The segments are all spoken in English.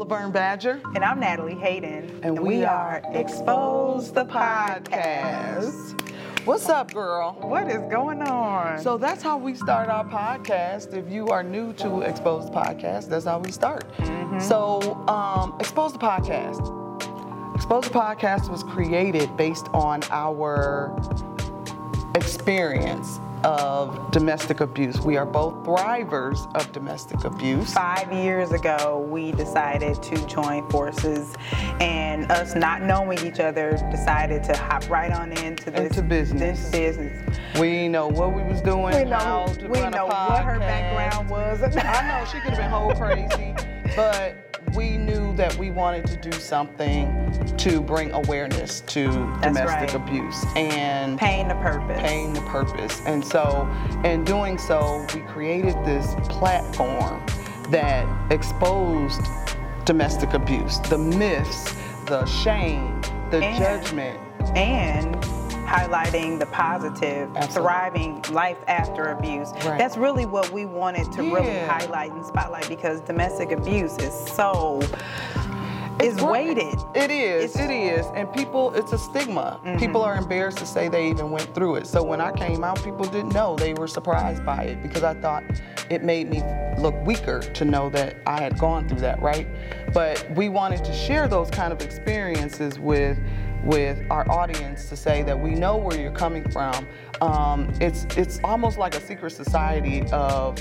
Laverne Badger. And I'm Natalie Hayden. And we are Expose the Podcast. What's up, girl? What is going on? So that's how we start our podcast. If you are new to Expose the Podcast, that's how we start. So Expose the Podcast. Expose the Podcast was created based on our experience of domestic abuse. We are both thrivers of domestic abuse. 5 years ago, we decided to join forces, and us not knowing each other, decided to hop right on into business. We didn't know what we was doing, We know what her background was. I know she could have been whole crazy, but we knew that we wanted to do something to bring awareness to domestic abuse and paying the purpose. And so, in doing so, we created this platform that exposed domestic abuse, the myths, the shame, the judgment, and highlighting the positive, thriving life after abuse. Right. That's really what we wanted to really highlight and spotlight, because domestic abuse is weighted. It is. And people, it's a stigma. People are embarrassed to say they even went through it. So when I came out, people didn't know. They were surprised by it because I thought it made me look weaker to know that I had gone through that, right? But we wanted to share those kind of experiences with our audience to say that we know where you're coming from. It's almost like a secret society of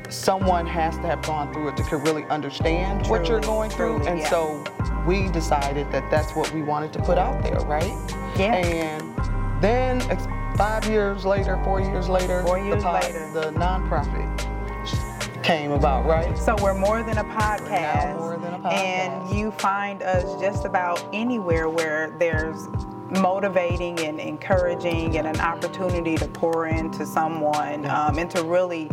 someone has to have gone through it to really understand what you're going through. And so we decided that that's what we wanted to put out there, right? Yeah. And then 4 years later, the nonprofit came about, right? So we're more than a podcast. We're now more than a podcast. And you find us just about anywhere where there's motivating and encouraging and an opportunity to pour into someone and to really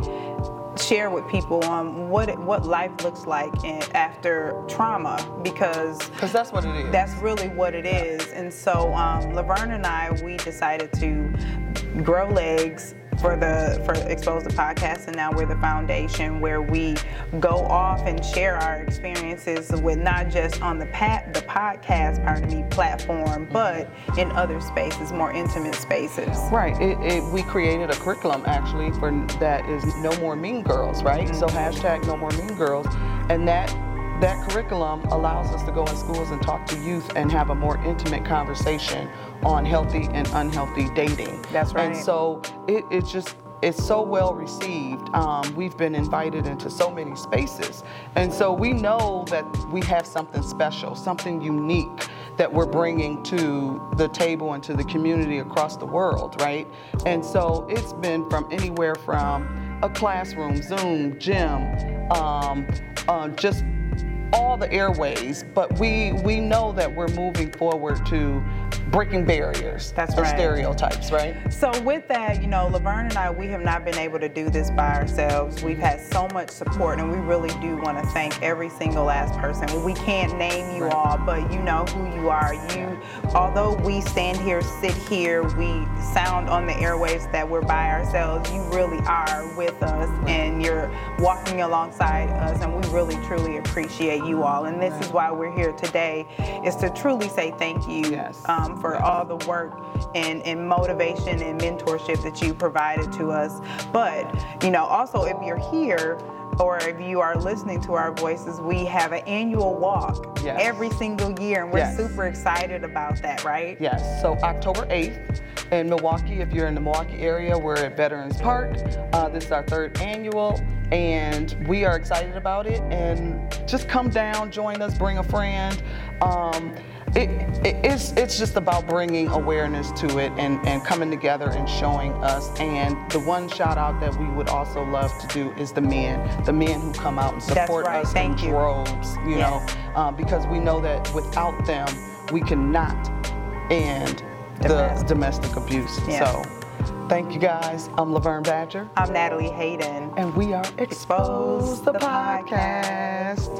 share with people what life looks like after trauma, because that's what it is. That's really what it is. And so Laverne and I, we decided to grow legs for Expose the Podcast, and now we're the foundation where we go off and share our experiences with not just on the podcast platform, but in other spaces, more intimate spaces. Right. We created a curriculum actually for that is No More Mean Girls, right? So hashtag No More Mean Girls, and that curriculum allows us to go in schools and talk to youth and have a more intimate conversation on healthy and unhealthy dating. That's right. And so it's so well received. We've been invited into so many spaces. And so we know that we have something special, something unique that we're bringing to the table and to the community across the world, right? And so it's been from anywhere from a classroom, Zoom, gym, just all the airways, but we know that we're moving forward to breaking barriers and stereotypes, right? So with that, Laverne and I, we have not been able to do this by ourselves. We've had so much support, and we really do want to thank every single last person. We can't name you all, but you know who you are. Although we sit here, we sound on the airwaves that we're by ourselves, you really are with us, and you're walking alongside us, and we really, truly appreciate you all. And this is why we're here today, is to truly say thank you for all the work and motivation and mentorship that you provided to us. But, also if you're here, or if you are listening to our voices, we have an annual walk every single year, and we're super excited about that, right? Yes, so October 8th in Milwaukee. If you're in the Milwaukee area, we're at Veterans Park. This is our 3rd annual, and we are excited about it. And just come down, join us, bring a friend. It's just about bringing awareness to it and coming together and showing us. And the one shout out that we would also love to do is the men who come out and support us in droves, you know, because we know that without them, we cannot end the domestic abuse. So thank you guys. I'm Laverne Badger. I'm Natalie Hayden. And we are Expose the Podcast.